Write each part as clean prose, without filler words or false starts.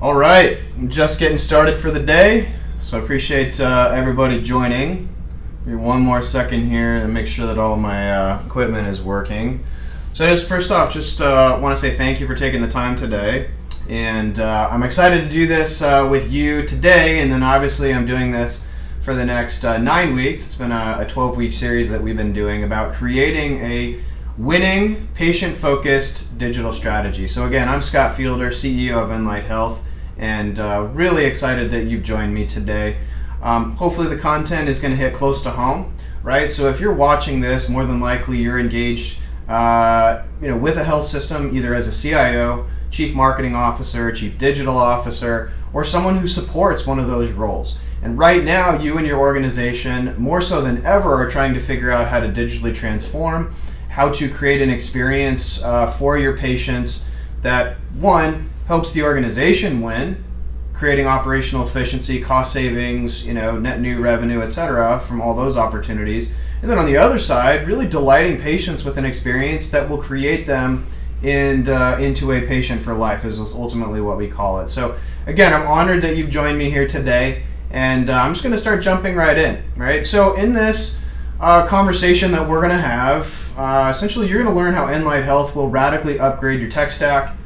All right, I'm just getting started for the day, so I appreciate everybody joining. Give me one more second here and make sure that all my equipment is working. So just first off, just want to say thank you for taking the time today. And I'm excited to do this with you today, and then obviously I'm doing this for the next 9 weeks. It's been a 12-week series that we've been doing about creating a winning, patient-focused digital strategy. So again, I'm Scott Fielder, CEO of Enlyt Health, and really excited that you've joined me today. Hopefully the content is going to hit close to home, right? So if you're watching this, more than likely you're engaged with a health system, either as a CIO, Chief Marketing Officer, Chief Digital Officer, or someone who supports one of those roles. And right now, you and your organization, more so than ever, are trying to figure out how to digitally transform, how to create an experience for your patients that, one, helps the organization win, creating operational efficiency, cost savings, net new revenue, etc., from all those opportunities. And then on the other side, really delighting patients with an experience that will create them into a patient for life is ultimately what we call it. So again, I'm honored that you've joined me here today, and I'm just going to start jumping right in. Right. So in this conversation that we're going to have, essentially you're going to learn how Enlyt Health will radically upgrade your tech stack,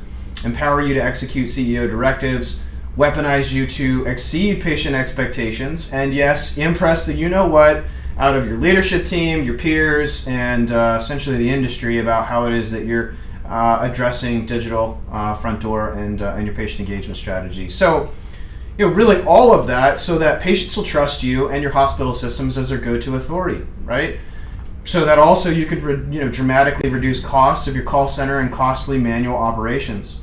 empower you to execute CEO directives, weaponize you to exceed patient expectations, and yes, impress the you-know-what out of your leadership team, your peers, and essentially the industry about how it is that you're addressing digital front door and your patient engagement strategy. So, really all of that so that patients will trust you and your hospital systems as their go-to authority, right? So that also you could dramatically reduce costs of your call center and costly manual operations.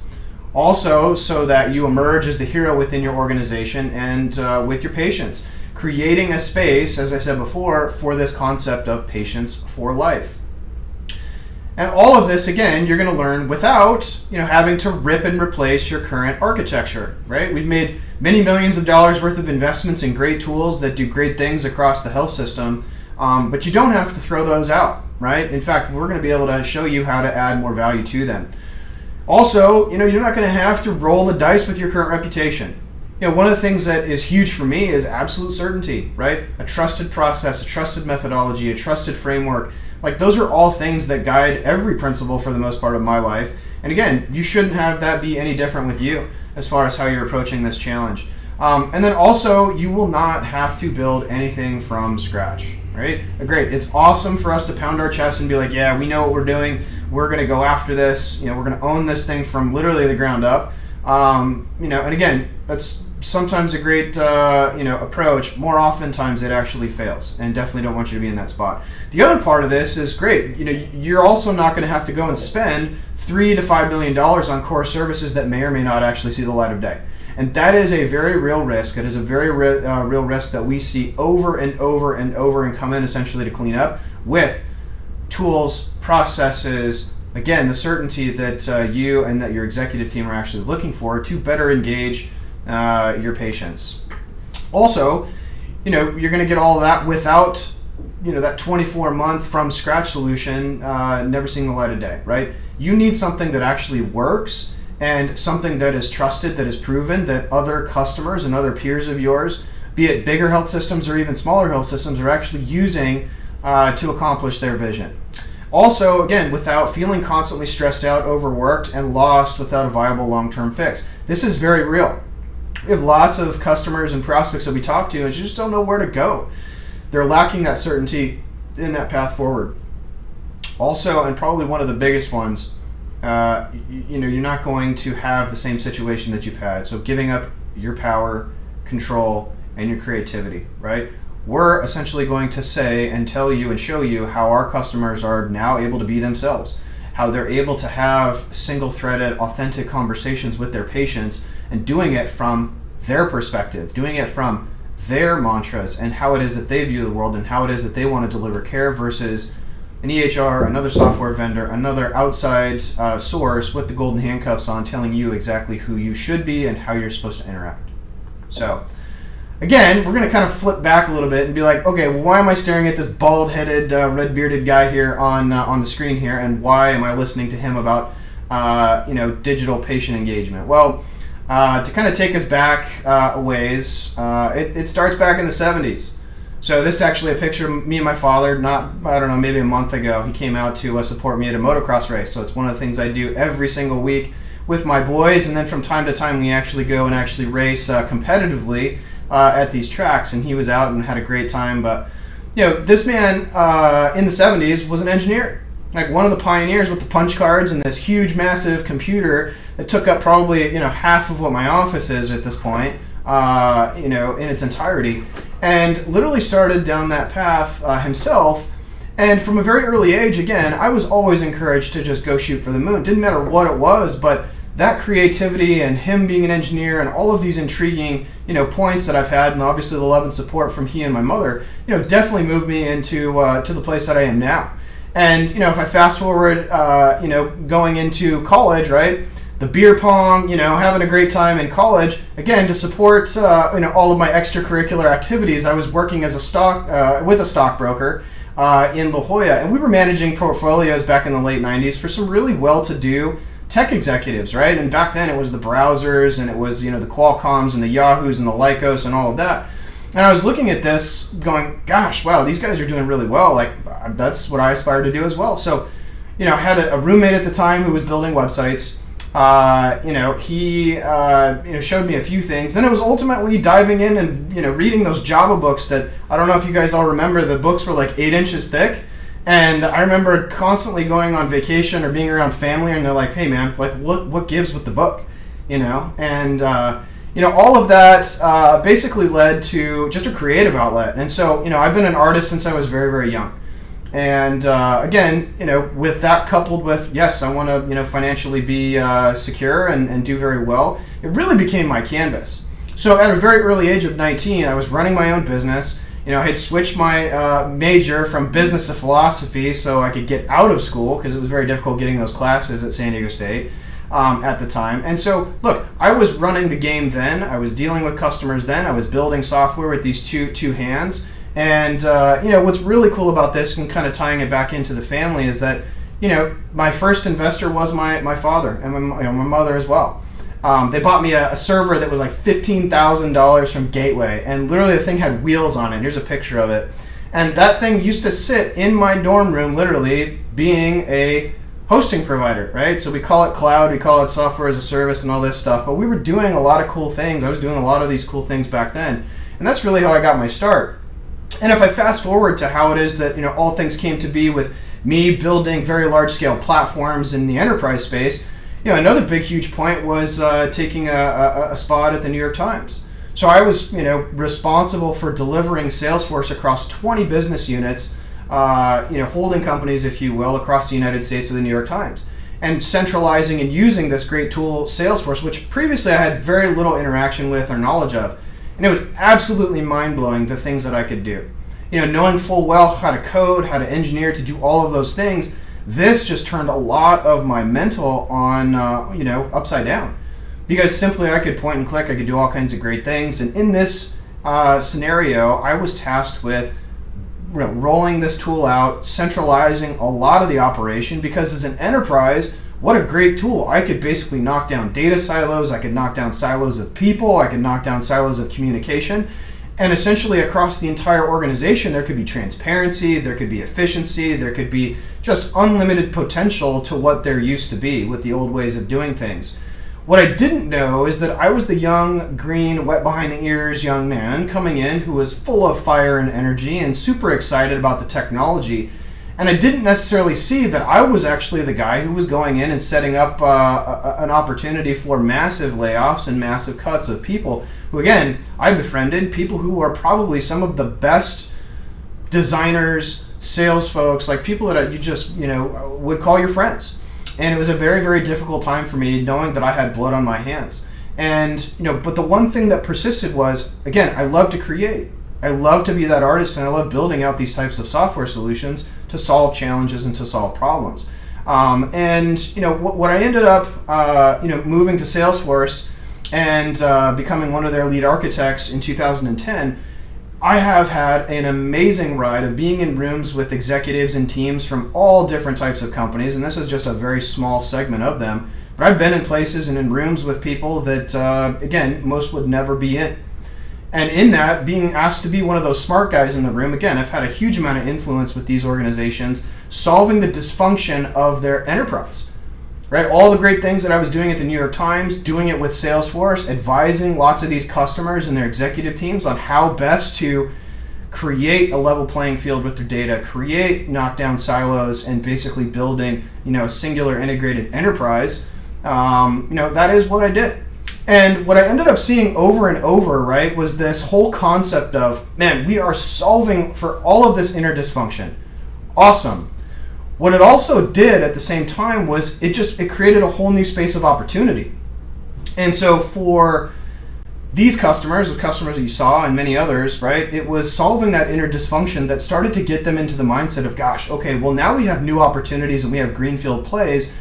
Also, so that you emerge as the hero within your organization and with your patients, creating a space, as I said before, for this concept of patients for life. And all of this, again, you're going to learn without having to rip and replace your current architecture, right? We've made many millions of dollars worth of investments in great tools that do great things across the health system, but you don't have to throw those out, right? In fact, we're going to be able to show you how to add more value to them. Also, you're not going to have to roll the dice with your current reputation. One of the things that is huge for me is absolute certainty, right? A trusted process, a trusted methodology, a trusted framework. Like, those are all things that guide every principle for the most part of my life. And again, you shouldn't have that be any different with you as far as how you're approaching this challenge. And then also, you will not have to build anything from scratch, right? Great. It's awesome for us to pound our chest and be like, yeah, we know what we're doing. We're going to go after this. We're going to own this thing from literally the ground up. And again, that's sometimes a great, approach. More oftentimes it actually fails, and definitely don't want you to be in that spot. The other part of this is great. You're also not going to have to go and spend $3 to $5 million on core services that may or may not actually see the light of day. And that is a very real risk. It is a very real risk that we see over and over and over and come in essentially to clean up with tools, processes, again, the certainty that you and that your executive team are actually looking for to better engage your patients. Also, you're going to get all of that without, that 24-month from scratch solution never seeing the light of day, right? You need something that actually works and something that is trusted, that is proven, that other customers and other peers of yours, be it bigger health systems or even smaller health systems, are actually using to accomplish their vision. Also, again, without feeling constantly stressed out, overworked, and lost without a viable long-term fix. This is very real. We have lots of customers and prospects that we talk to, and you just don't know where to go. They're lacking that certainty in that path forward. Also, and probably one of the biggest ones, you're not going to have the same situation that you've had. So giving up your power, control, and your creativity, right? We're essentially going to say and tell you and show you how our customers are now able to be themselves, how they're able to have single-threaded, authentic conversations with their patients and doing it from their perspective, doing it from their mantras and how it is that they view the world and how it is that they want to deliver care versus an EHR, another software vendor, another outside source with the golden handcuffs on telling you exactly who you should be and how you're supposed to interact. So, again, we're going to kind of flip back a little bit and be like, okay, well, why am I staring at this bald-headed, red-bearded guy here on the screen here, and why am I listening to him about, digital patient engagement? Well, To kind of take us back a ways, it starts back in the 70s. So this is actually a picture of me and my father, maybe a month ago. He came out to support me at a motocross race. So it's one of the things I do every single week with my boys. And then from time to time, we actually go and actually race competitively at these tracks. And he was out and had a great time. But, this man in the 70s was an engineer. Like one of the pioneers with the punch cards and this huge, massive computer that took up probably, half of what my office is at this point, in its entirety. And literally started down that path himself. And from a very early age, again, I was always encouraged to just go shoot for the moon. Didn't matter what it was, but that creativity and him being an engineer and all of these intriguing, points that I've had, and obviously the love and support from he and my mother, definitely moved me into to the place that I am now. And, if I fast forward, going into college, right? The beer pong, having a great time in college. Again, to support, all of my extracurricular activities, I was working as with a stockbroker in La Jolla, and we were managing portfolios back in the late 90s for some really well-to-do tech executives, right? And back then it was the browsers, and it was, the Qualcomms and the Yahoos and the Lycos and all of that. And I was looking at this going, gosh, wow, these guys are doing really well. Like, that's what I aspire to do as well. So, I had a roommate at the time who was building websites. He showed me a few things. Then it was ultimately diving in and, reading those Java books that, I don't know if you guys all remember, the books were like 8 inches thick. And I remember constantly going on vacation or being around family, and they're like, hey man, like what gives with the book, and, all of that basically led to just a creative outlet. And so, I've been an artist since I was very, very young. And again, with that coupled with, yes, I want to, financially be secure and do very well, it really became my canvas. So at a very early age of 19, I was running my own business. I had switched my major from business to philosophy so I could get out of school, because it was very difficult getting those classes at San Diego State at the time. And so, look, I was running the game then. I was dealing with customers then. I was building software with these two hands. And, what's really cool about this, and kind of tying it back into the family, is that, my first investor was my father and my mother as well. They bought me a server that was like $15,000 from Gateway, and literally the thing had wheels on it. Here's a picture of it. And that thing used to sit in my dorm room, literally being a hosting provider, right? So we call it cloud, we call it software as a service and all this stuff, but we were doing a lot of cool things. I was doing a lot of these cool things back then. And that's really how I got my start. And if I fast forward to how it is that, all things came to be with me building very large scale platforms in the enterprise space, another big, huge point was taking a spot at the New York Times. So I was, responsible for delivering Salesforce across 20 business units, holding companies, if you will, across the United States with the New York Times, and centralizing and using this great tool, Salesforce, which previously I had very little interaction with or knowledge of. And it was absolutely mind-blowing, the things that I could do. Knowing full well how to code, how to engineer, to do all of those things, this just turned a lot of my mental on, upside down. Because simply I could point and click, I could do all kinds of great things. And in this scenario, I was tasked with rolling this tool out, centralizing a lot of the operation, because as an enterprise, what a great tool. I could basically knock down data silos, I could knock down silos of people, I could knock down silos of communication, and essentially across the entire organization there could be transparency, there could be efficiency, there could be just unlimited potential to what there used to be with the old ways of doing things. What I didn't know is that I was the young, green, wet behind the ears young man coming in who was full of fire and energy and super excited about the technology. And I didn't necessarily see that I was actually the guy who was going in and setting up an opportunity for massive layoffs and massive cuts of people who, again, I befriended, people who are probably some of the best designers, sales folks, like people that you just, would call your friends. And it was a very, very difficult time for me, knowing that I had blood on my hands. And, but the one thing that persisted was, again, I love to create. I love to be that artist, and I love building out these types of software solutions to solve challenges and to solve problems. And what I ended up moving to Salesforce and becoming one of their lead architects in 2010, I have had an amazing ride of being in rooms with executives and teams from all different types of companies, and this is just a very small segment of them, But I've been in places and in rooms with people that, again, most would never be in. And in that, being asked to be one of those smart guys in the room, again, I've had a huge amount of influence with these organizations solving the dysfunction of their enterprise. Right? All the great things that I was doing at the New York Times, doing it with Salesforce, advising lots of these customers and their executive teams on how best to create a level playing field with their data, create knockdown silos, and basically building, a singular integrated enterprise. That is what I did. And what I ended up seeing over and over, right, was this whole concept of, man, we are solving for all of this inner dysfunction. Awesome. What it also did at the same time was it created a whole new space of opportunity. And so for these customers, the customers that you saw and many others, right, it was solving that inner dysfunction that started to get them into the mindset of, gosh, okay, well now we have new opportunities and we have greenfield plays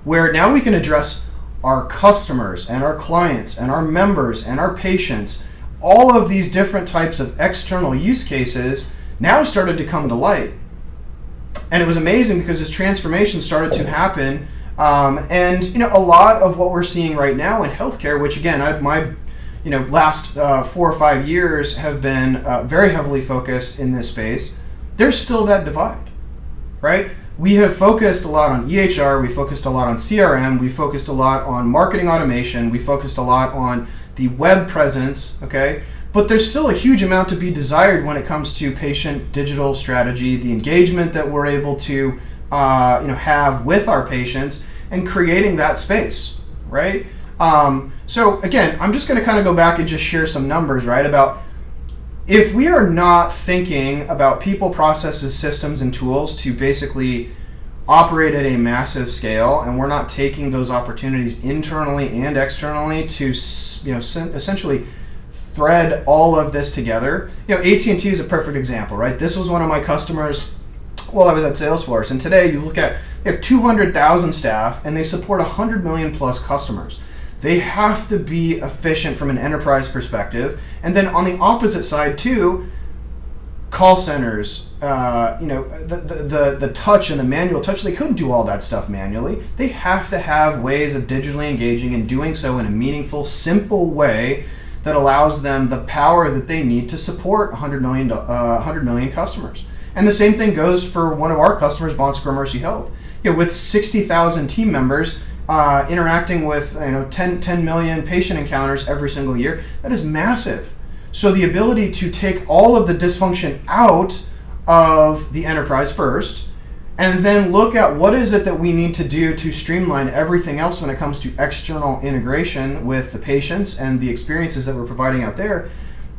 where now we can address our customers and our clients and our members and our patients. All of these different types of external use cases now started to come to light. And it was amazing because this transformation started to happen. And a lot of what we're seeing right now in healthcare, which again, my last 4 or 5 years have been very heavily focused in this space, there's still that divide, right? We have focused a lot on EHR, we focused a lot on CRM, we focused a lot on marketing automation, we focused a lot on the web presence, okay? But there's still a huge amount to be desired when it comes to patient digital strategy, the engagement that we're able to have with our patients, and creating that space, right? So again, I'm just going to kind of go back and just share some numbers, right, about if we are not thinking about people, processes, systems, and tools to basically operate at a massive scale, and we're not taking those opportunities internally and externally to essentially thread all of this together. AT&T is a perfect example, right? This was one of my customers while I was at Salesforce, and today you look at, they have 200,000 staff and they support 100 million plus customers. They have to be efficient from an enterprise perspective. And then on the opposite side too, call centers, the touch and the manual touch, they couldn't do all that stuff manually. They have to have ways of digitally engaging and doing so in a meaningful, simple way that allows them the power that they need to support 100 million customers. And the same thing goes for one of our customers, Bon Secours Mercy Health. With 60,000 team members, interacting with 10 million patient encounters every single year, that is massive. So the ability to take all of the dysfunction out of the enterprise first, and then look at what is it that we need to do to streamline everything else when it comes to external integration with the patients and the experiences that we're providing out there,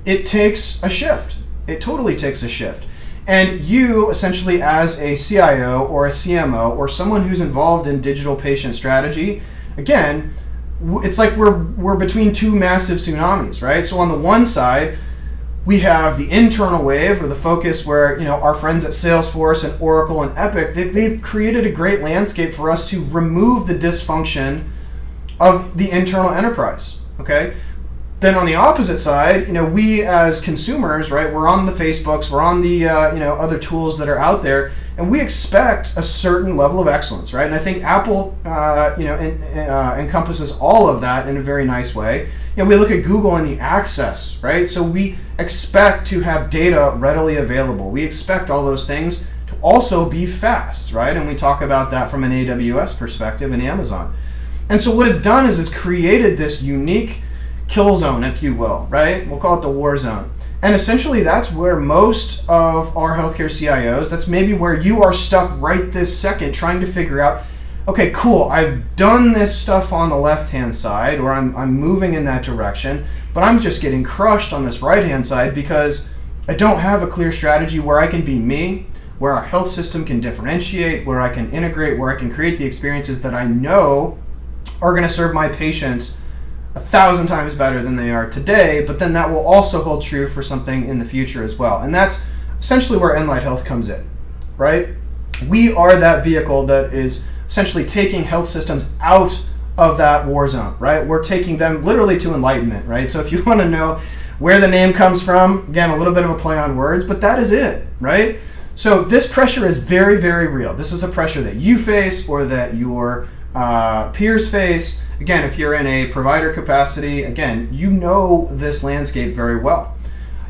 it takes a shift. It totally takes a shift. And you, essentially as a CIO or a CMO or someone who's involved in digital patient strategy, again, it's like we're between two massive tsunamis, right? So on the one side, we have the internal wave or the focus where, our friends at Salesforce and Oracle and Epic, they've created a great landscape for us to remove the dysfunction of the internal enterprise, okay? Then on the opposite side, we as consumers, right, we're on the Facebooks, we're on the other tools that are out there, and we expect a certain level of excellence, right? And I think Apple, encompasses all of that in a very nice way. We look at Google and the access, right? So we expect to have data readily available. We expect all those things to also be fast, right? And we talk about that from an AWS perspective in Amazon. And so what it's done is it's created this unique kill zone, if you will, right? We'll call it the war zone. And essentially that's where most of our healthcare CIOs, that's maybe where you are stuck right this second trying to figure out, okay, cool, I've done this stuff on the left-hand side, or I'm moving in that direction, but I'm just getting crushed on this right-hand side because I don't have a clear strategy where I can be me, where our health system can differentiate, where I can integrate, where I can create the experiences that I know are going to serve my patients 1,000 times better than they are today, but then that will also hold true for something in the future as well. And that's essentially where Enlyt Health comes in, right? We are that vehicle that is essentially taking health systems out of that war zone, right? We're taking them literally to enlightenment, right? So if you want to know where the name comes from, again, a little bit of a play on words, but that is it, right? So this pressure is very, very real. This is a pressure that you face or that your peers face. Again, if you're in a provider capacity, again, you know this landscape very well.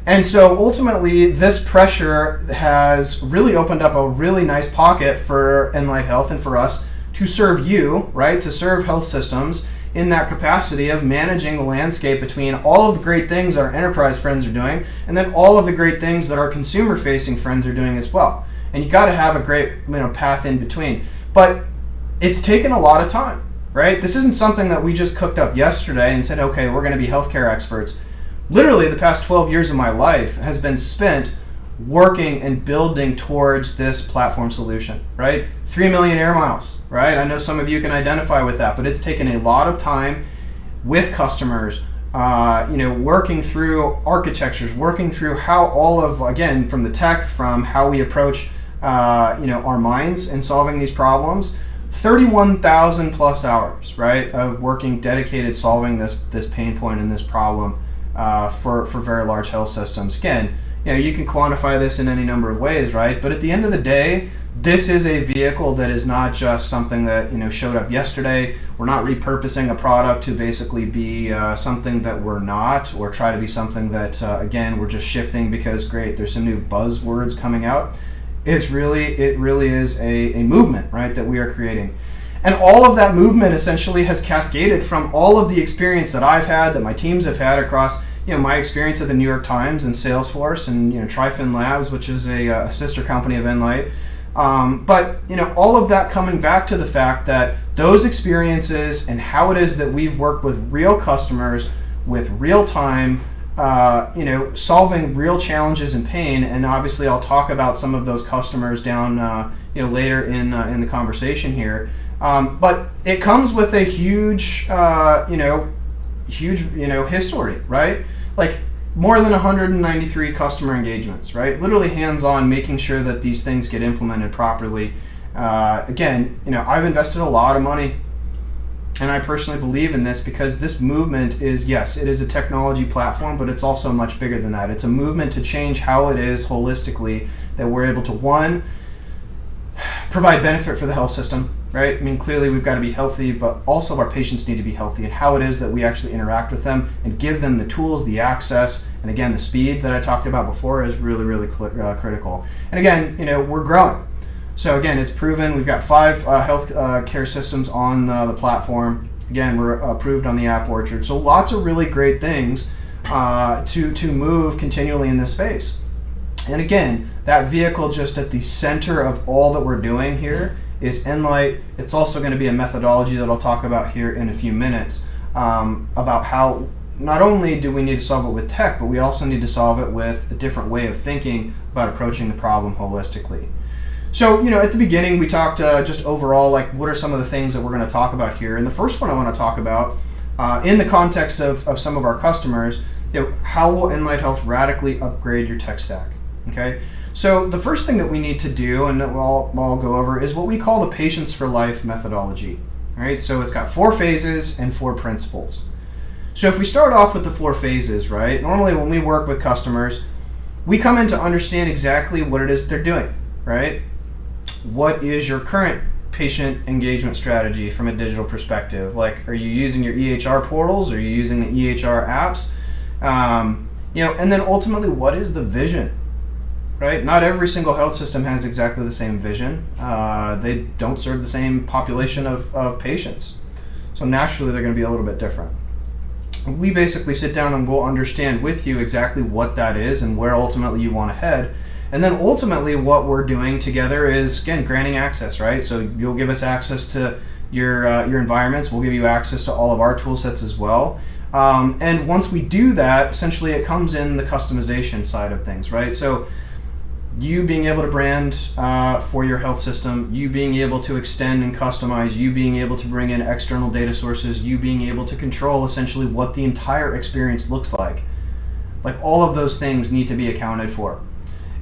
And so ultimately, this pressure has really opened up a really nice pocket for Enlyt Health and for us to serve you, right? To serve health systems in that capacity of managing the landscape between all of the great things our enterprise friends are doing and then all of the great things that our consumer-facing friends are doing as well. And you got to have a great path in between. But it's taken a lot of time, right? This isn't something that we just cooked up yesterday and said, okay, we're going to be healthcare experts. Literally, the past 12 years of my life has been spent working and building towards this platform solution, right? 3 million air miles, right? I know some of you can identify with that, but it's taken a lot of time with customers, working through architectures, working through how all of, again, from the tech, from how we approach, our minds in solving these problems. 31,000 plus hours, right, of working dedicated solving this pain point and this problem for very large health systems. Again, you can quantify this in any number of ways, right? But at the end of the day, this is a vehicle that is not just something that showed up yesterday. We're not repurposing a product to basically be something that we're not, or try to be something that again we're just shifting because great, there's some new buzzwords coming out. It really is a movement, right, that we are creating. And all of that movement essentially has cascaded from all of the experience that I've had, that my teams have had across, my experience at the New York Times and Salesforce and, Trifin Labs, which is a sister company of Enlyt. But, all of that coming back to the fact that those experiences and how it is that we've worked with real customers with real time, solving real challenges and pain. And obviously I'll talk about some of those customers down, later in the conversation here. But it comes with a huge history, right? Like more than 193 customer engagements, right? Literally hands-on, making sure that these things get implemented properly. Again, I've invested a lot of money, and I personally believe in this because this movement is, yes, it is a technology platform, but it's also much bigger than that. It's a movement to change how it is holistically that we're able to, one, provide benefit for the health system, right? I mean, clearly we've got to be healthy, but also our patients need to be healthy, and how it is that we actually interact with them and give them the tools, the access, and again, the speed that I talked about before is really, really critical. And again, we're growing. So again, it's proven. We've got 5 health care systems on the platform. Again, we're approved on the App Orchard. So lots of really great things to move continually in this space. And again, that vehicle just at the center of all that we're doing here is Enlyt. It's also going to be a methodology that I'll talk about here in a few minutes about how not only do we need to solve it with tech, but we also need to solve it with a different way of thinking about approaching the problem holistically. So, at the beginning, we talked just overall, like, what are some of the things that we're going to talk about here? And the first one I want to talk about, in the context of some of our customers, how will Enlyt Health radically upgrade your tech stack? Okay, so the first thing that we need to do, and that we'll go over, is what we call the Patients for Life methodology. All right, so it's got 4 phases and 4 principles. So if we start off with the 4 phases, right, normally when we work with customers, we come in to understand exactly what it is they're doing, right? What is your current patient engagement strategy from a digital perspective? Like, are you using your EHR portals? Are you using the EHR apps? And then ultimately, what is the vision, right? Not every single health system has exactly the same vision. They don't serve the same population of patients. So naturally, they're going to be a little bit different. We basically sit down and we'll understand with you exactly what that is and where ultimately you want to head. And then ultimately what we're doing together is, again, granting access, right? So you'll give us access to your environments. We'll give you access to all of our tool sets as well. And once we do that, essentially it comes in the customization side of things, right? So you being able to brand for your health system, you being able to extend and customize, you being able to bring in external data sources, you being able to control essentially what the entire experience looks like. Like, all of those things need to be accounted for.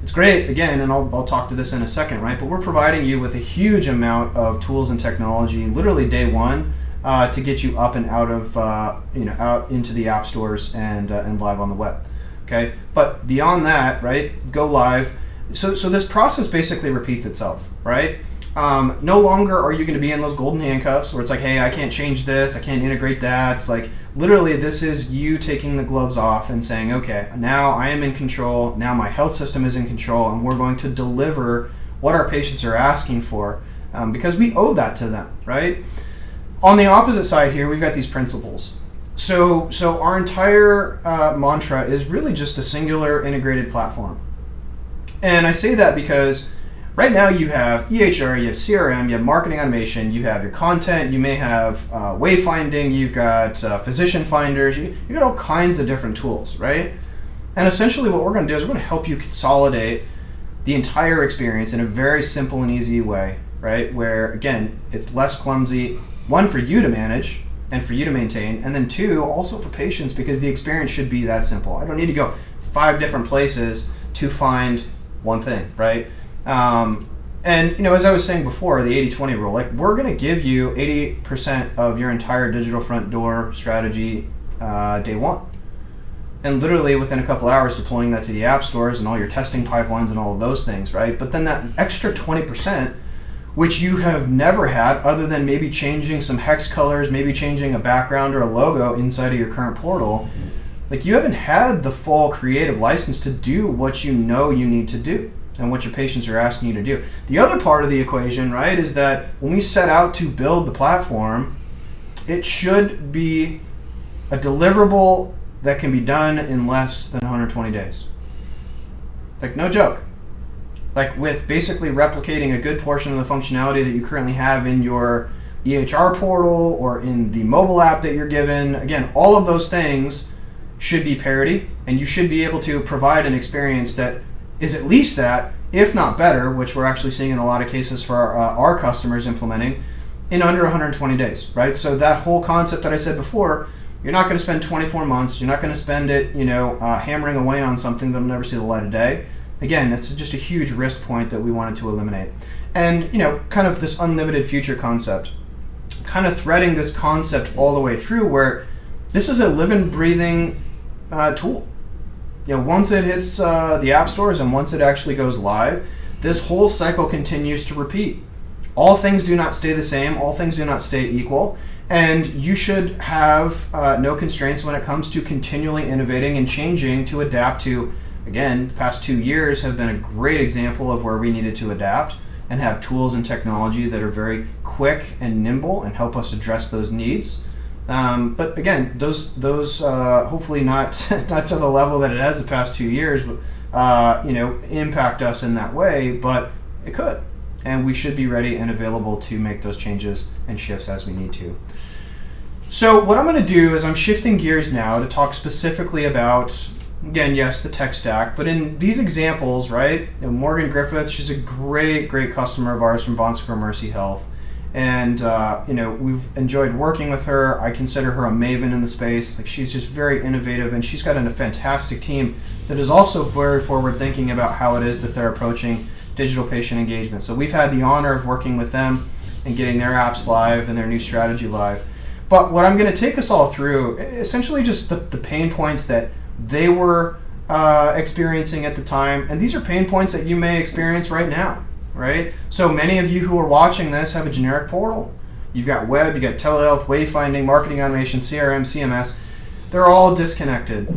It's great, again, and I'll talk to this in a second, right? But we're providing you with a huge amount of tools and technology, literally day one, to get you up and out of, out into the app stores and live on the web. Okay, but beyond that, right? Go live. So this process basically repeats itself, right? No longer are you going to be in those golden handcuffs where it's like, hey, I can't change this, I can't integrate that. It's like, literally, this is you taking the gloves off and saying, okay, now I am in control, now my health system is in control, and we're going to deliver what our patients are asking for, because we owe that to them, right? On the opposite side here, we've got these principles. So our entire mantra is really just a singular integrated platform. And I say that because right now you have EHR, you have CRM, you have marketing automation, you have your content, you may have wayfinding, you've got physician finders, you got all kinds of different tools, right? And essentially what we're going to do is we're going to help you consolidate the entire experience in a very simple and easy way, right? Where, again, it's less clumsy, one, for you to manage and for you to maintain, and then two, also for patients, because the experience should be that simple. I don't need to go 5 different places to find one thing, right? And as I was saying before, the 80-20 rule, like, we're going to give you 80% of your entire digital front door strategy day one. And literally within a couple hours deploying that to the app stores and all your testing pipelines and all of those things, right? But then that extra 20%, which you have never had other than maybe changing some hex colors, maybe changing a background or a logo inside of your current portal, like, you haven't had the full creative license to do what you know you need to do and what your patients are asking you to do. The other part of the equation, right, is that when we set out to build the platform, it should be a deliverable that can be done in less than 120 days. Like, no joke. Like, with basically replicating a good portion of the functionality that you currently have in your EHR portal or in the mobile app that you're given. Again, all of those things should be parity, and you should be able to provide an experience that is at least that, if not better, which we're actually seeing in a lot of cases for our customers implementing, in under 120 days, right? So that whole concept that I said before, you're not going to spend 24 months, you're not going to spend it, hammering away on something that'll never see the light of day. Again, that's just a huge risk point that we wanted to eliminate. And, kind of this unlimited future concept, kind of threading this concept all the way through, where this is a living, breathing tool. Once it hits the app stores and once it actually goes live, this whole cycle continues to repeat. All things do not stay the same, all things do not stay equal, and you should have no constraints when it comes to continually innovating and changing to adapt to. Again, the past 2 years have been a great example of where we needed to adapt and have tools and technology that are very quick and nimble and help us address those needs. But again, those hopefully not to the level that it has the past 2 years, impact us in that way, but it could. And we should be ready and available to make those changes and shifts as we need to. So what I'm going to do is I'm shifting gears now to talk specifically about, again, yes, the tech stack, but in these examples, right, Morgan Griffith, she's a great customer of ours from Bon Secours Mercy Health. And, we've enjoyed working with her. I consider her a maven in the space. Like, she's just very innovative, and she's got a fantastic team that is also very forward thinking about how it is that they're approaching digital patient engagement. So we've had the honor of working with them and getting their apps live and their new strategy live. But what I'm going to take us all through, essentially just the pain points that they were experiencing at the time. And these are pain points that you may experience right now, right? So many of you who are watching this have a generic portal. You've got web, you've got telehealth, wayfinding, marketing automation, CRM, CMS. They're all disconnected.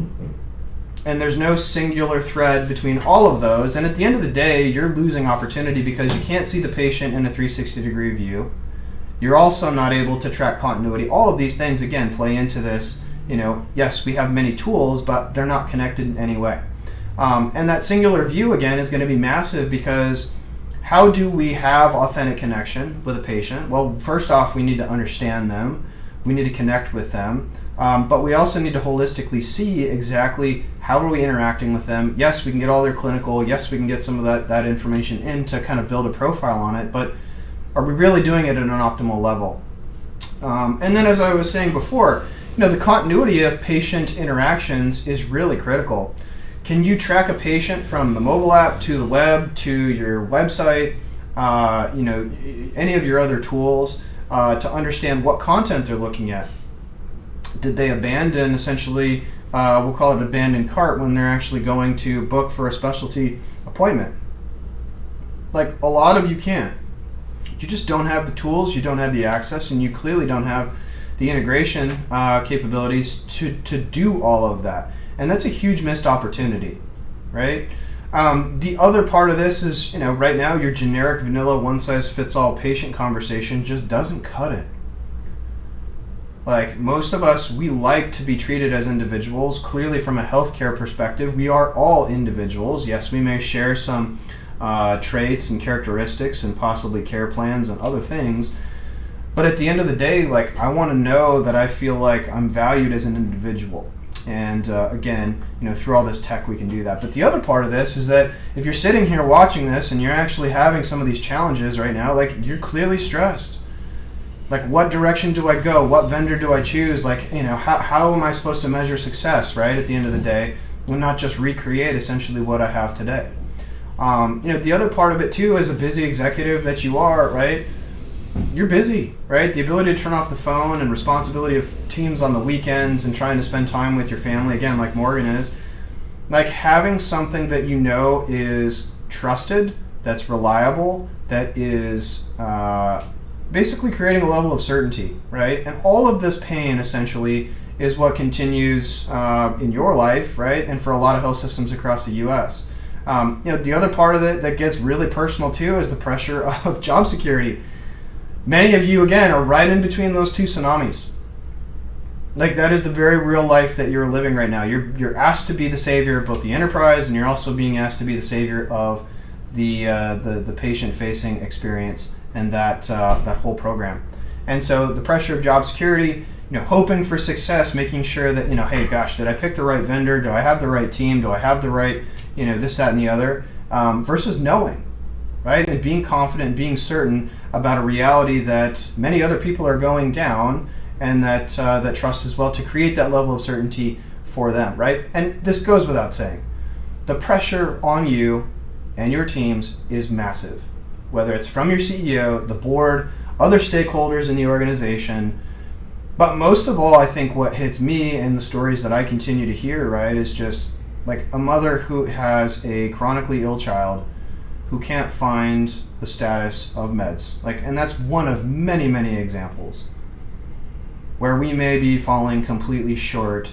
And there's no singular thread between all of those. And at the end of the day, you're losing opportunity because you can't see the patient in a 360-degree view. You're also not able to track continuity. All of these things, again, play into this. Yes, we have many tools, but they're not connected in any way. And that singular view, again, is going to be massive because how do we have authentic connection with a patient? Well, first off, we need to understand them. We need to connect with them. But we also need to holistically see exactly how are we interacting with them. Yes, we can get all their clinical. Yes, we can get some of that information in to kind of build a profile on it. But are we really doing it at an optimal level? And then, as I was saying before, the continuity of patient interactions is really critical. Can you track a patient from the mobile app to the web to your website, any of your other tools to understand what content they're looking at? Did they abandon, essentially, we'll call it abandoned cart when they're actually going to book for a specialty appointment? Like, a lot of you can't. you just don't have the tools, you don't have the access, and you clearly don't have the integration capabilities to do all of that. And that's a huge missed opportunity, right? The other part of this is, right now your generic vanilla one-size-fits-all patient conversation just doesn't cut it. Like, most of us, we like to be treated as individuals. Clearly, from a healthcare perspective, we are all individuals. Yes, we may share some traits and characteristics and possibly care plans and other things. But at the end of the day, like, I want to know that I feel like I'm valued as an individual. And again, through all this tech, we can do that. But the other part of this is that if you're sitting here watching this and you're actually having some of these challenges right now, like, you're clearly stressed. Like, what direction do I go? What vendor do I choose? Like, how am I supposed to measure success, right, at the end of the day, and not just recreate essentially what I have today? The other part of it, too, as a busy executive that you are, right, you're busy, right? The ability to turn off the phone and responsibility of teams on the weekends and trying to spend time with your family, again, like Morgan is, like, having something that is trusted, that's reliable, that is basically creating a level of certainty, right? And all of this pain essentially is what continues in your life, right? And for a lot of health systems across the U.S. The other part of it that gets really personal too is the pressure of job security. Many of you, again, are right in between those two tsunamis. Like, that is the very real life that you're living right now. You're asked to be the savior of both the enterprise, and you're also being asked to be the savior of the patient-facing experience and that whole program. And so the pressure of job security, hoping for success, making sure that, hey, gosh, did I pick the right vendor? Do I have the right team? Do I have the right, this, that, and the other? Versus knowing, right? And being confident, being certain about a reality that many other people are going down, and that trust as well to create that level of certainty for them, right? And this goes without saying. The pressure on you and your teams is massive, whether it's from your CEO, the board, other stakeholders in the organization. But most of all, I think what hits me and the stories that I continue to hear, right, is just like a mother who has a chronically ill child who can't find the status of meds. And that's one of many, many examples where we may be falling completely short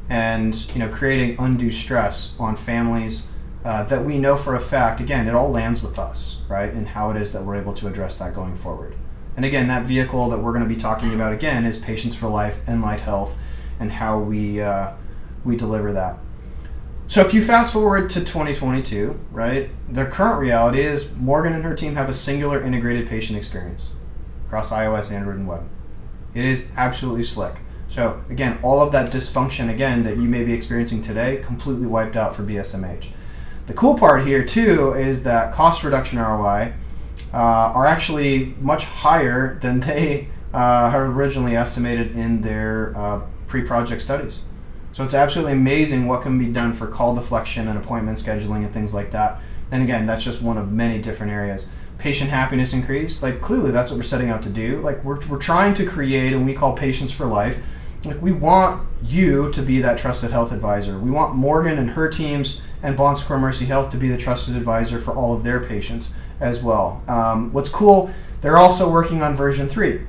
and creating undue stress on families that we know for a fact, again, it all lands with us, right, and how it is that we're able to address that going forward. And again, that vehicle that we're going to be talking about again is Patients for Life, Enlyt Health, and how we deliver that. So if you fast forward to 2022, right, the current reality is Morgan and her team have a singular integrated patient experience across iOS, Android, and web. It is absolutely slick. So again, all of that dysfunction, again, that you may be experiencing today, completely wiped out for BSMH. The cool part here too is that cost reduction ROI are actually much higher than they had originally estimated in their pre-project studies. So it's absolutely amazing what can be done for call deflection and appointment scheduling and things like that. And again, that's just one of many different areas. Patient happiness increase, clearly that's what we're setting out to do. We're trying to create, and we call Patients for Life. We want you to be that trusted health advisor. We want Morgan and her teams and Bon Secours Mercy Health to be the trusted advisor for all of their patients as well. What's cool, they're also working on version 3,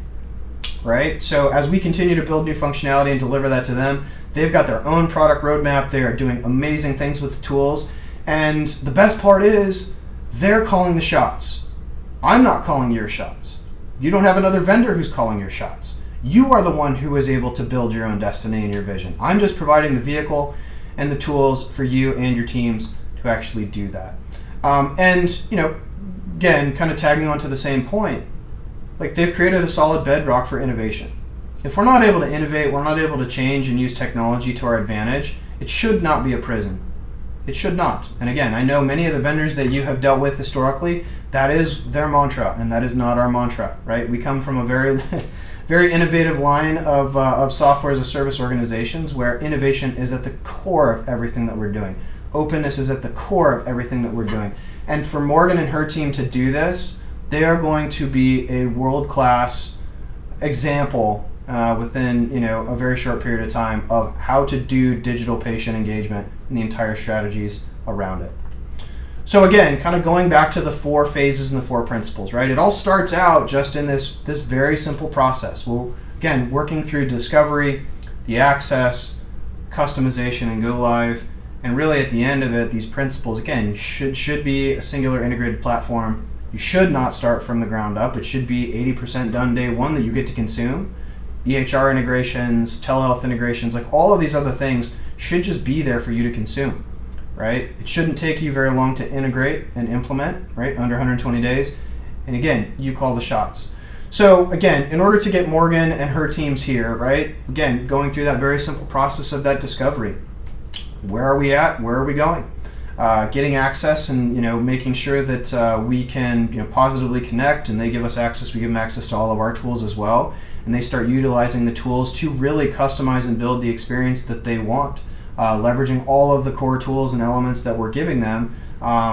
right? So as we continue to build new functionality and deliver that to them, they've got their own product roadmap. They are doing amazing things with the tools. And the best part is they're calling the shots. I'm not calling your shots. You don't have another vendor who's calling your shots. You are the one who is able to build your own destiny and your vision. I'm just providing the vehicle and the tools for you and your teams to actually do that. Again, kind of tagging on to the same point, they've created a solid bedrock for innovation. If we're not able to innovate, we're not able to change and use technology to our advantage, it should not be a prison. It should not. And again, I know many of the vendors that you have dealt with historically, that is their mantra, and that is not our mantra, right? We come from a very, very innovative line of software as a service organizations where innovation is at the core of everything that we're doing. Openness is at the core of everything that we're doing. And for Morgan and her team to do this, they are going to be a world-class example within a very short period of time of how to do digital patient engagement and the entire strategies around it. So again, kind of going back to the 4 phases and the 4 principles, right? It all starts out just in this very simple process. Well, again, working through discovery, the access, customization, and go live. And really at the end of it, these principles, again, should be a singular integrated platform. You should not start from the ground up. It should be 80% done day one that you get to consume. EHR integrations, telehealth integrations, like all of these other things should just be there for you to consume, right? It shouldn't take you very long to integrate and implement, right? Under 120 days. And again, you call the shots. So again, in order to get Morgan and her teams here, right? Again, going through that very simple process of that discovery. Where are we at? Where are we going? Getting access and making sure that we can positively connect, and they give us access. We give them access to all of our tools as well, and they start utilizing the tools to really customize and build the experience that they want, leveraging all of the core tools and elements that we're giving them,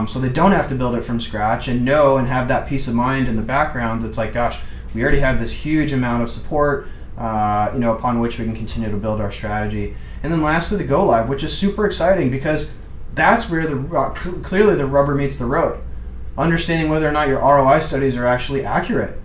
so they don't have to build it from scratch, and know and have that peace of mind in the background that's like, gosh, we already have this huge amount of support, upon which we can continue to build our strategy. And then lastly, the go live, which is super exciting because that's where clearly the rubber meets the road. Understanding whether or not your ROI studies are actually accurate,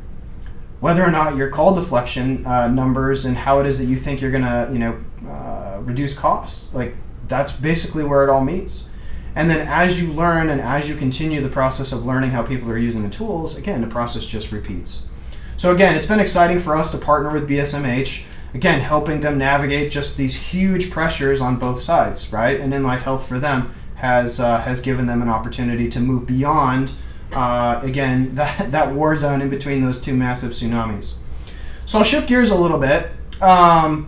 whether or not your call deflection numbers and how it is that you think you're going to reduce costs. Like, that's basically where it all meets. And then as you learn and as you continue the process of learning how people are using the tools, again, the process just repeats. So again, it's been exciting for us to partner with BSMH, again, helping them navigate just these huge pressures on both sides, right? And Enlyt Health for them has given them an opportunity to move beyond, again, that war zone in between those 2 massive tsunamis. So I'll shift gears a little bit. How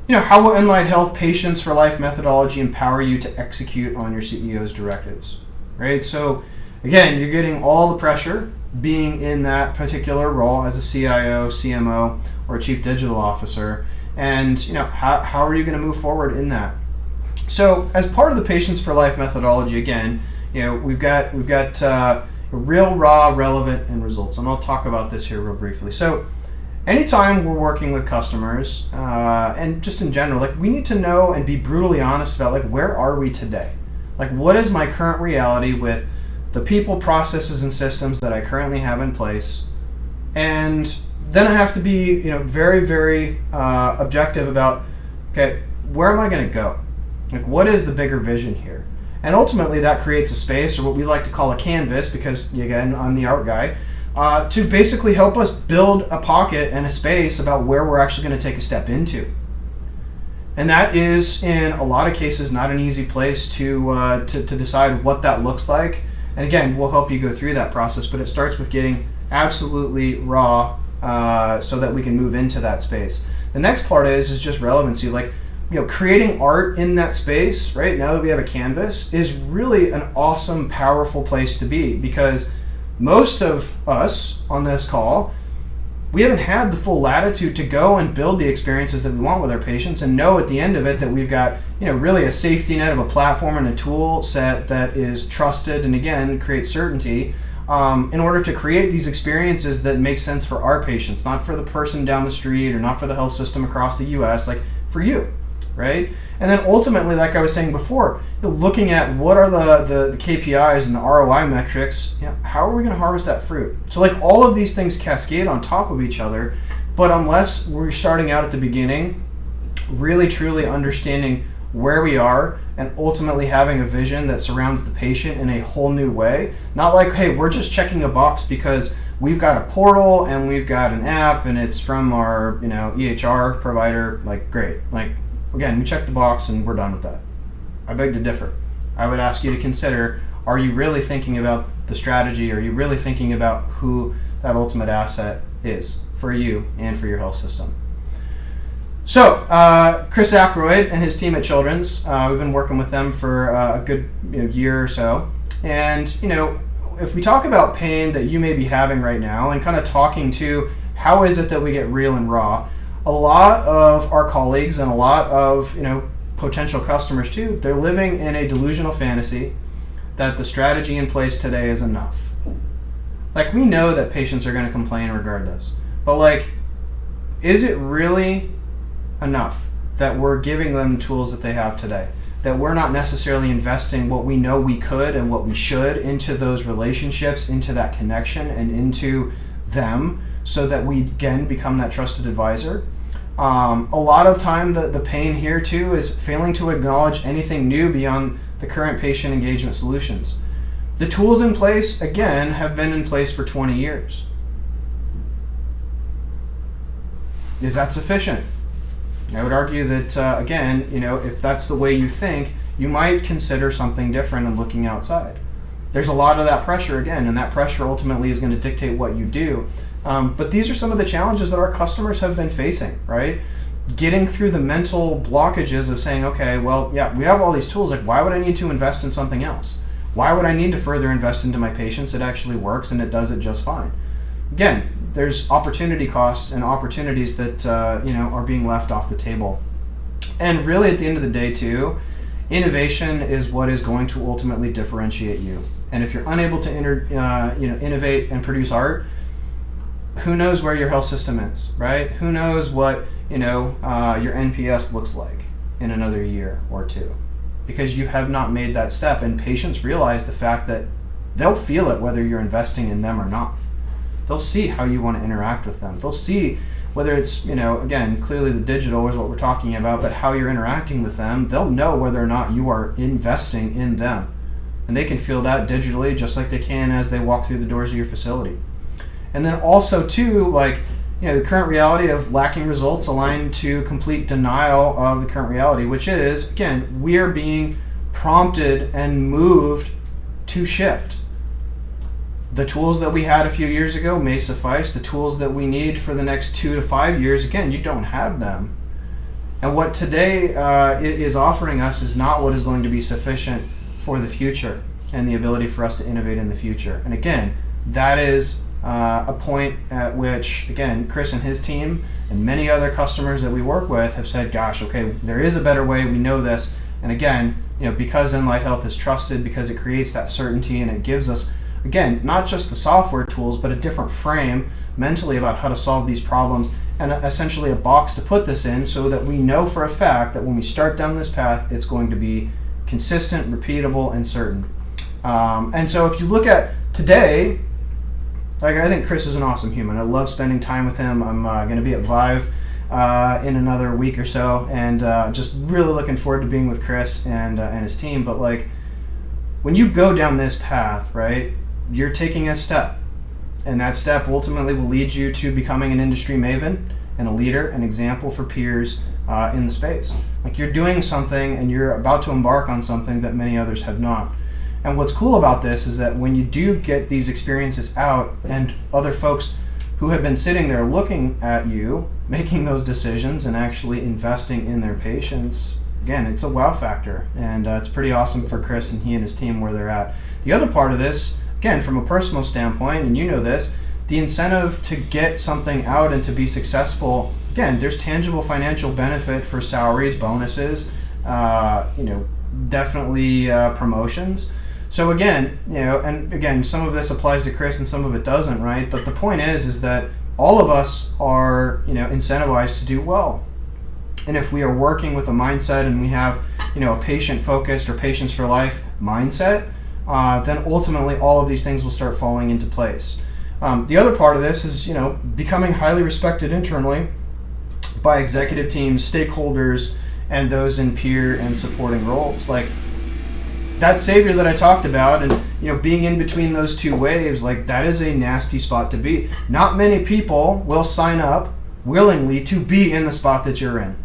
will Enlyt Health Patients for Life methodology empower you to execute on your CEO's directives, right? So again, you're getting all the pressure being in that particular role as a CIO, CMO, or Chief Digital Officer, and how are you going to move forward in that? So as part of the Patients for Life methodology, again, we've got real, raw, relevant, and results, and I'll talk about this here real briefly. So anytime we're working with customers, and just in general, like, we need to know and be brutally honest about, like, where are we today? Like, what is my current reality with the people, processes, and systems that I currently have in place? And then I have to be, very, very objective about, okay, where am I going to go? Like, what is the bigger vision here? And ultimately, that creates a space, or what we like to call a canvas, because again, I'm the art guy, to basically help us build a pocket and a space about where we're actually going to take a step into. And that is, in a lot of cases, not an easy place to decide what that looks like. And again, we'll help you go through that process, but it starts with getting absolutely raw, so that we can move into that space. The next part is just relevancy. Like, creating art in that space, right? Now that we have a canvas, is really an awesome, powerful place to be, because most of us on this call, we haven't had the full latitude to go and build the experiences that we want with our patients, and know at the end of it that we've got, really a safety net of a platform and a tool set that is trusted and, again, creates certainty, in order to create these experiences that make sense for our patients, not for the person down the street or not for the health system across the US, like for you, right? And then ultimately, like I was saying before, looking at what are the KPIs and the ROI metrics, how are we going to harvest that fruit? So like, all of these things cascade on top of each other, but unless we're starting out at the beginning, really truly understanding where we are and ultimately having a vision that surrounds the patient in a whole new way, not like, hey, we're just checking a box because we've got a portal and we've got an app and it's from our EHR provider, like, great. Like, again, we check the box and we're done with that. I beg to differ. I would ask you to consider, are you really thinking about the strategy? Are you really thinking about who that ultimate asset is for you and for your health system? So, Chris Ackroyd and his team at Children's, we've been working with them for a good year or so. And, if we talk about pain that you may be having right now and kind of talking to how is it that we get real and raw, a lot of our colleagues and a lot of potential customers too, they're living in a delusional fantasy that the strategy in place today is enough. Like, we know that patients are going to complain regardless, but like, is it really enough that we're giving them the tools that they have today? that we're not necessarily investing what we know we could and what we should into those relationships, into that connection, and into them, so that we again become that trusted advisor. A lot of time the pain here too is failing to acknowledge anything new beyond the current patient engagement solutions. The tools in place, again, have been in place for 20 years. Is that sufficient? I would argue that, again, if that's the way you think, you might consider something different and looking outside. There's a lot of that pressure, again, and that pressure ultimately is going to dictate what you do. But these are some of the challenges that our customers have been facing, right? Getting through the mental blockages of saying, okay, well, yeah, we have all these tools. Like, why would I need to invest in something else? Why would I need to further invest into my patients? It actually works and it does it just fine. Again, there's opportunity costs and opportunities that are being left off the table. And really, at the end of the day, too, innovation is what is going to ultimately differentiate you. And if you're unable to innovate and produce art, who knows where your health system is, right? Who knows what your NPS looks like in another year or two, because you have not made that step. And patients realize the fact that they'll feel it whether you're investing in them or not. They'll see how you want to interact with them. They'll see whether it's, again, clearly the digital is what we're talking about, but how you're interacting with them. They'll know whether or not you are investing in them. And they can feel that digitally just like they can as they walk through the doors of your facility. And then also, too, the current reality of lacking results aligned to complete denial of the current reality, which is, again, we are being prompted and moved to shift. The tools that we had a few years ago may suffice. The tools that we need for the next 2 to 5 years, again, you don't have them. And what today is offering us is not what is going to be sufficient for the future and the ability for us to innovate in the future. And again, that is a point at which, again, Chris and his team and many other customers that we work with have said, gosh, okay, there is a better way, we know this. And again, because Enlyt Health is trusted, because it creates that certainty and it gives us, again, not just the software tools, but a different frame mentally about how to solve these problems, and essentially a box to put this in so that we know for a fact that when we start down this path, it's going to be consistent, repeatable, and certain. And so if you look at today, I think Chris is an awesome human. I love spending time with him. I'm going to be at Vive in another week or so, and just really looking forward to being with Chris and his team. But when you go down this path, right, you're taking a step, and that step ultimately will lead you to becoming an industry maven and a leader, an example for peers in the space. You're doing something and you're about to embark on something that many others have not. And what's cool about this is that when you do get these experiences out and other folks who have been sitting there looking at you, making those decisions and actually investing in their patients, again, it's a wow factor. And it's pretty awesome for Chris and he and his team where they're at. The other part of this, again, from a personal standpoint, and you know this, the incentive to get something out and to be successful, again, there's tangible financial benefit for salaries, bonuses, definitely promotions. So again, and again, some of this applies to Chris and some of it doesn't, right? But the point is that all of us are, incentivized to do well. And if we are working with a mindset and we have, a patient-focused or patients for life mindset, then ultimately all of these things will start falling into place. The other part of this is, becoming highly respected internally by executive teams, stakeholders, and those in peer and supporting roles. That savior that I talked about, and being in between those two waves, that is a nasty spot to be. Not many people will sign up willingly to be in the spot that you're in.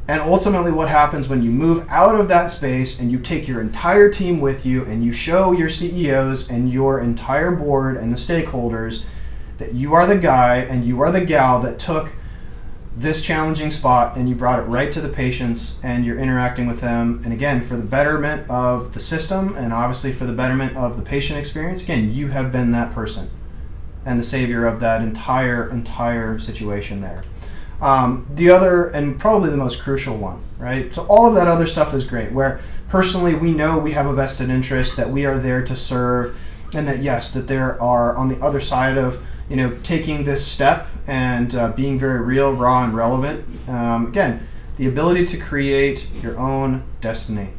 And ultimately what happens when you move out of that space and you take your entire team with you and you show your CEOs and your entire board and the stakeholders that you are the guy and you are the gal that took this challenging spot and you brought it right to the patients and you're interacting with them, and again, for the betterment of the system and obviously for the betterment of the patient experience, again, you have been that person and the savior of that entire situation there. The other, and probably the most crucial one, right? So all of that other stuff is great, where personally we know we have a vested interest, that we are there to serve, and that yes, that there are on the other side of taking this step and being very real, raw, and relevant. Again, the ability to create your own destiny.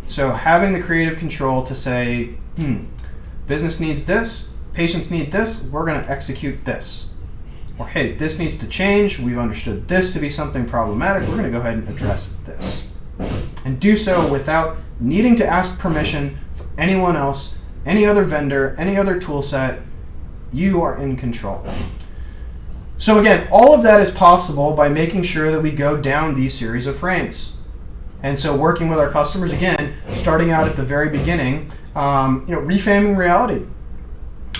So having the creative control to say, business needs this, patients need this, we're going to execute this. Or hey, this needs to change, we've understood this to be something problematic, we're going to go ahead and address this. And do so without needing to ask permission from anyone else, any other vendor, any other tool set. You are in control. So again, all of that is possible by making sure that we go down these series of frames. And so working with our customers, again, starting out at the very beginning, reframing reality.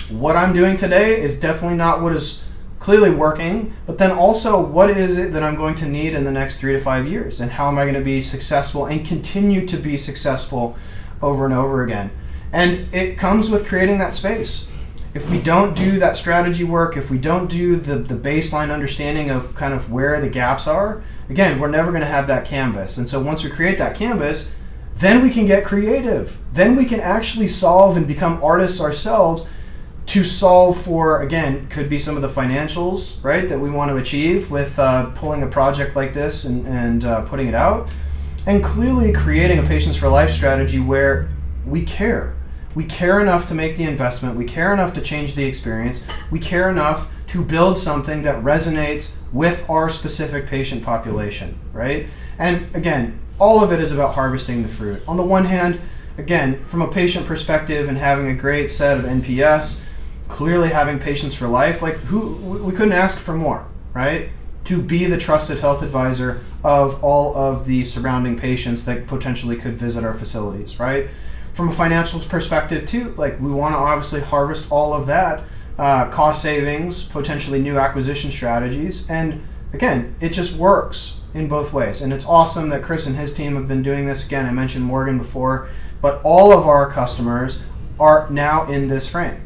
What I'm doing today is definitely not what is clearly working, but then also what is it that I'm going to need in the next 3 to 5 years, and how am I going to be successful and continue to be successful over and over again. And it comes with creating that space. If we don't do that strategy work, if we don't do the baseline understanding of kind of where the gaps are, again, we're never going to have that canvas. And so once we create that canvas, then we can get creative. Then we can actually solve and become artists ourselves to solve for, again, could be some of the financials, right, that we want to achieve with pulling a project like this and putting it out. And clearly creating a Patients for Life strategy where we care. We care enough to make the investment. We care enough to change the experience. We care enough to build something that resonates with our specific patient population, right? And again, all of it is about harvesting the fruit. On the one hand, again, from a patient perspective and having a great set of NPS, clearly having Patients for Life, like we couldn't ask for more, right? To be the trusted health advisor of all of the surrounding patients that potentially could visit our facilities, right? From a financial perspective too, like we want to obviously harvest all of that, cost savings, potentially new acquisition strategies, and again, it just works in both ways. And it's awesome that Chris and his team have been doing this. Again, I mentioned Morgan before, but all of our customers are now in this frame.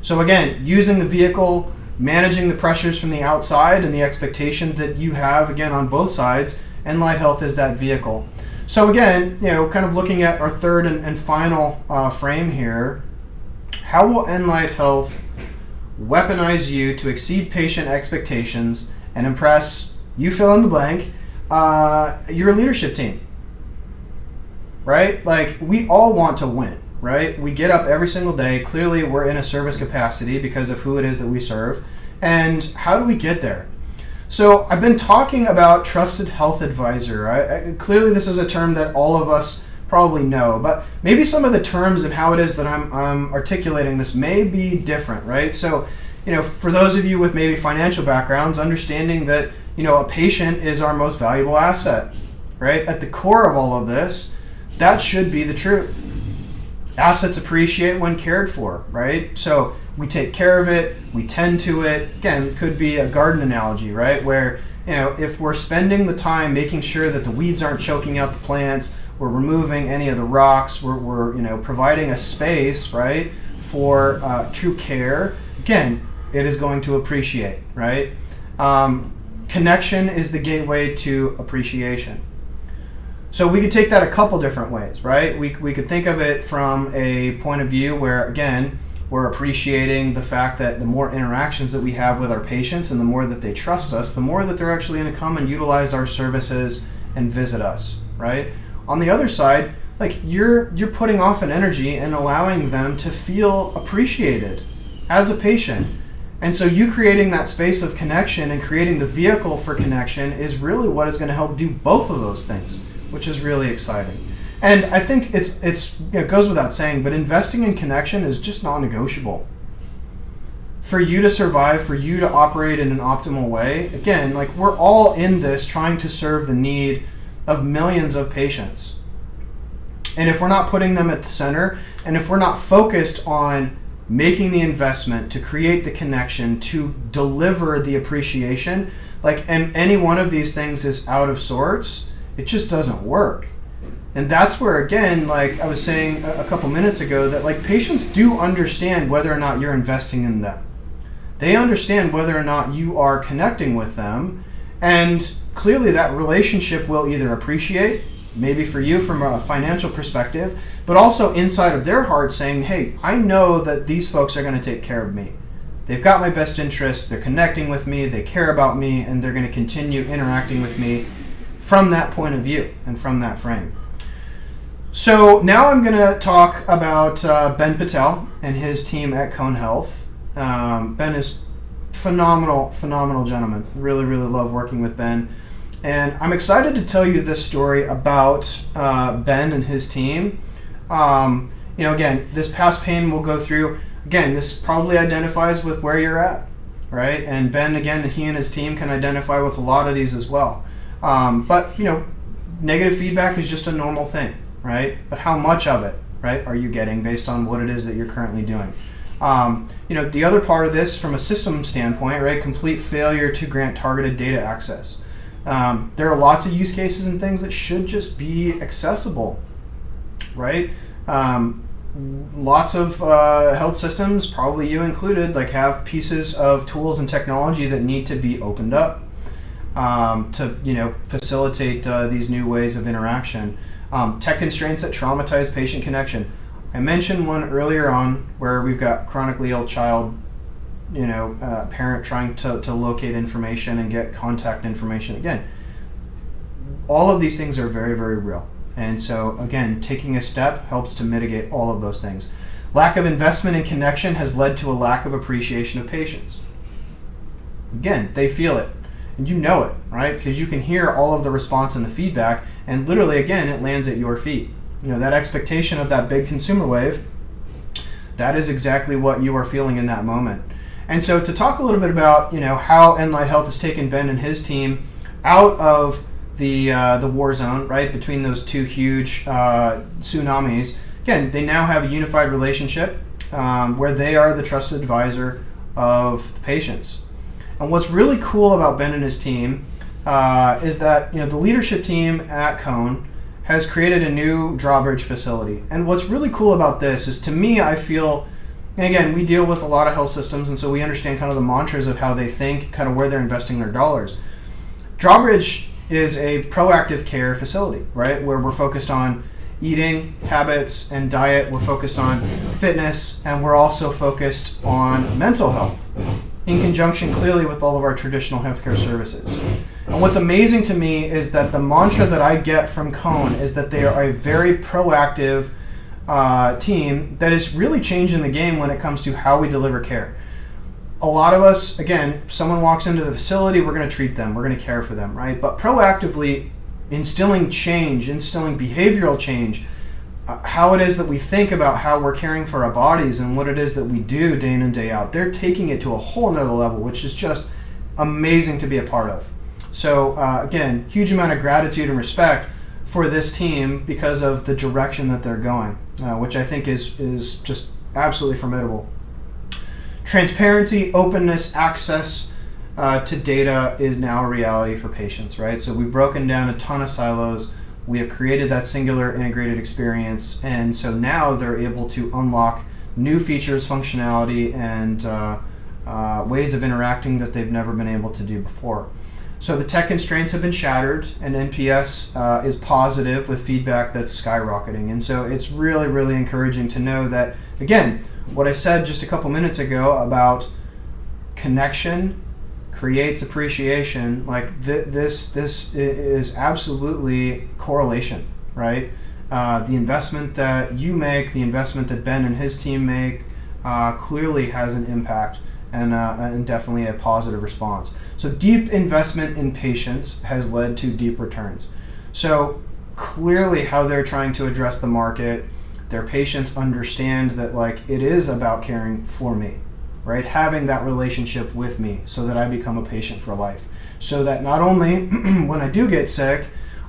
So again, using the vehicle, managing the pressures from the outside and the expectation that you have, again, on both sides, Enlyt Health is that vehicle. So again, kind of looking at our third and final frame here, how will Enlyt Health weaponize you to exceed patient expectations and impress, you fill in the blank, your leadership team, right? Like, we all want to win, right? We get up every single day. Clearly, we're in a service capacity because of who it is that we serve. And how do we get there? So I've been talking about trusted health advisor. Clearly, this is a term that all of us probably know, but maybe some of the terms and how it is that I'm articulating this may be different, right? So, for those of you with maybe financial backgrounds, understanding that, a patient is our most valuable asset, right? At the core of all of this, that should be the truth. Assets appreciate when cared for, right? So we take care of it, we tend to it. Again, it could be a garden analogy, right? Where, if we're spending the time making sure that the weeds aren't choking out the plants, we're removing any of the rocks, we're providing a space, right, for true care, again, it is going to appreciate, right? Connection is the gateway to appreciation. So we could take that a couple different ways, right? We could think of it from a point of view where, again, we're appreciating the fact that the more interactions that we have with our patients and the more that they trust us, the more that they're actually going to come and utilize our services and visit us, right? On the other side, like you're putting off an energy and allowing them to feel appreciated as a patient. And so you creating that space of connection and creating the vehicle for connection is really what is going to help do both of those things, which is really exciting. And I think it goes without saying, but investing in connection is just non-negotiable. For you to survive, for you to operate in an optimal way, again, like we're all in this trying to serve the need of millions of patients. And if we're not putting them at the center, and if we're not focused on making the investment to create the connection, to deliver the appreciation, and any one of these things is out of sorts, it just doesn't work. And that's where, again, like I was saying a couple minutes ago, that patients do understand whether or not you're investing in them. They understand whether or not you are connecting with them, and clearly that relationship will either appreciate, maybe for you from a financial perspective, but also inside of their heart saying, hey, I know that these folks are going to take care of me. They've got my best interest, they're connecting with me, they care about me, and they're going to continue interacting with me from that point of view and from that frame. So now I'm going to talk about Ben Patel and his team at Cone Health. Ben is phenomenal gentleman. Really love working with Ben. And I'm excited to tell you this story about Ben and his team. Again, this past pain we'll go through. Again, this probably identifies with where you're at, right? And Ben, again, he and his team can identify with a lot of these as well. But negative feedback is just a normal thing, right? But how much of it, right, are you getting based on what it is that you're currently doing? The other part of this from a system standpoint, right, complete failure to grant targeted data access. There are lots of use cases and things that should just be accessible, right? Lots of health systems, probably you included, like have pieces of tools and technology that need to be opened up to facilitate these new ways of interaction. Tech constraints that traumatize patient connection. I mentioned one earlier on where we've got chronically ill child, parent trying to locate information and get contact information. Again, all of these things are very real. And so, again, taking a step helps to mitigate all of those things. Lack of investment and connection has led to a lack of appreciation of patients. Again, they feel it, and you know it, right? Because you can hear all of the response and the feedback, and literally, again, it lands at your feet. That expectation of that big consumer wave, that is exactly what you are feeling in that moment. And so to talk a little bit about, how Enlyt Health has taken Ben and his team out of the war zone, right, between those two huge tsunamis. Again, they now have a unified relationship where they are the trusted advisor of the patients. And what's really cool about Ben and his team is that the leadership team at Cone has created a new drawbridge facility. And what's really cool about this is, to me, I feel, and again, we deal with a lot of health systems, and so we understand kind of the mantras of how they think, kind of where they're investing their dollars. Drawbridge is a proactive care facility, right, where we're focused on eating habits and diet, we're focused on fitness, and we're also focused on mental health in conjunction clearly with all of our traditional healthcare services. And what's amazing to me is that the mantra that I get from Cone is that they are a very proactive team that is really changing the game when it comes to how we deliver care. A lot of us, again, someone walks into the facility, we're going to treat them, we're going to care for them, right? But proactively instilling change, instilling behavioral change, how it is that we think about how we're caring for our bodies and what it is that we do day in and day out. They're taking it to a whole nother level, which is just amazing to be a part of. So again, huge amount of gratitude and respect for this team because of the direction that they're going, which I think is just absolutely formidable. Transparency, openness, access to data is now a reality for patients, right? So we've broken down a ton of silos. We have created that singular integrated experience, and so now they're able to unlock new features, functionality, and ways of interacting that they've never been able to do before. So the tech constraints have been shattered, and NPS is positive with feedback that's skyrocketing. And so it's really encouraging to know that, again, what I said just a couple minutes ago about connection creates appreciation, like this is absolutely correlation, right? The investment that you make, the investment that Ben and his team make, clearly has an impact and definitely a positive response. So deep investment in patients has led to deep returns. So clearly how they're trying to address the market, their patients understand that it is about caring for me, right? Having that relationship with me so that I become a patient for life. So that not only when I do get sick,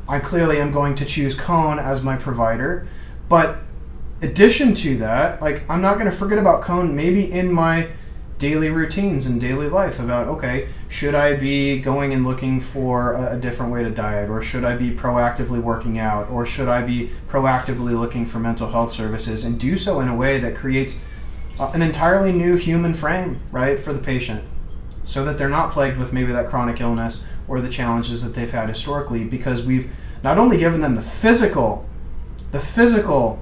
I clearly am going to choose Cone as my provider, but addition to that, I'm not going to forget about Cone maybe in my daily routines and daily life about, okay, should I be going and looking for a different way to diet, or should I be proactively working out, or should I be proactively looking for mental health services, and do so in a way that creates an entirely new human frame, right, for the patient, so that they're not plagued with maybe that chronic illness or the challenges that they've had historically, because we've not only given them the physical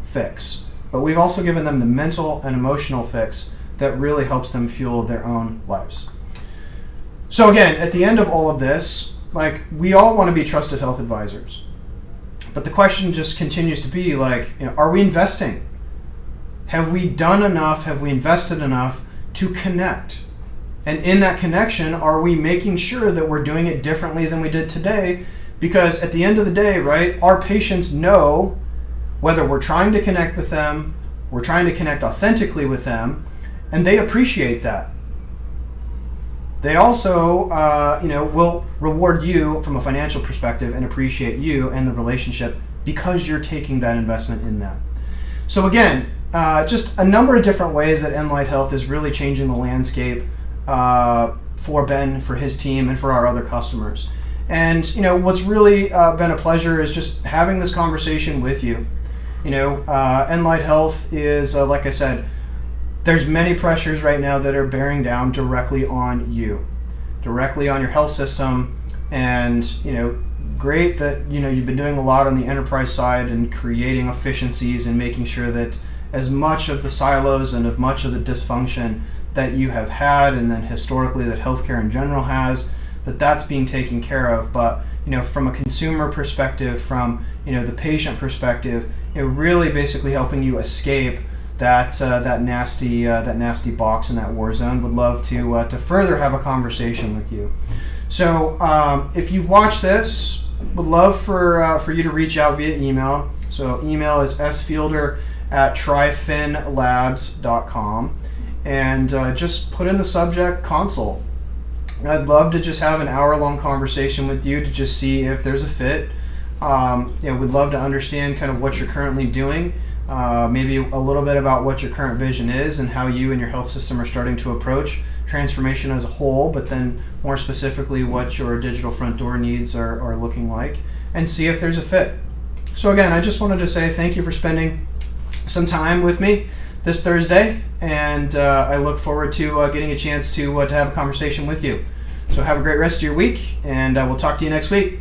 fix, but we've also given them the mental and emotional fix that really helps them fuel their own lives. So again, at the end of all of this, like, we all want to be trusted health advisors. But the question just continues to be like, are we investing? Have we done enough? Have we invested enough to connect? And in that connection, are we making sure that we're doing it differently than we did today? Because at the end of the day, right, our patients know whether we're trying to connect with them, we're trying to connect authentically with them, and they appreciate that. They also, will reward you from a financial perspective and appreciate you and the relationship because you're taking that investment in them. So again, just a number of different ways that Enlyt Health is really changing the landscape for Ben, for his team, and for our other customers. And what's really been a pleasure is just having this conversation with you. Enlyt Health is, like I said, there's many pressures right now that are bearing down directly on you, directly on your health system. And great that you've been doing a lot on the enterprise side and creating efficiencies and making sure that as much of the silos and as much of the dysfunction that you have had, and then historically that healthcare in general has, that's being taken care of. But from a consumer perspective, from the patient perspective, really basically helping you escape that nasty box in that war zone. Would love to further have a conversation with you. So if you've watched this, would love for you to reach out via email. So email is sfielder@tryfinlabs.com, and just put in the subject consult. I'd love to just have an hour-long conversation with you to just see if there's a fit. We'd love to understand kind of what you're currently doing, maybe a little bit about what your current vision is and how you and your health system are starting to approach transformation as a whole, but then more specifically what your digital front door needs are looking like, and see if there's a fit. So again, I just wanted to say thank you for spending some time with me this Thursday, and I look forward to getting a chance to have a conversation with you. So have a great rest of your week, and we'll talk to you next week.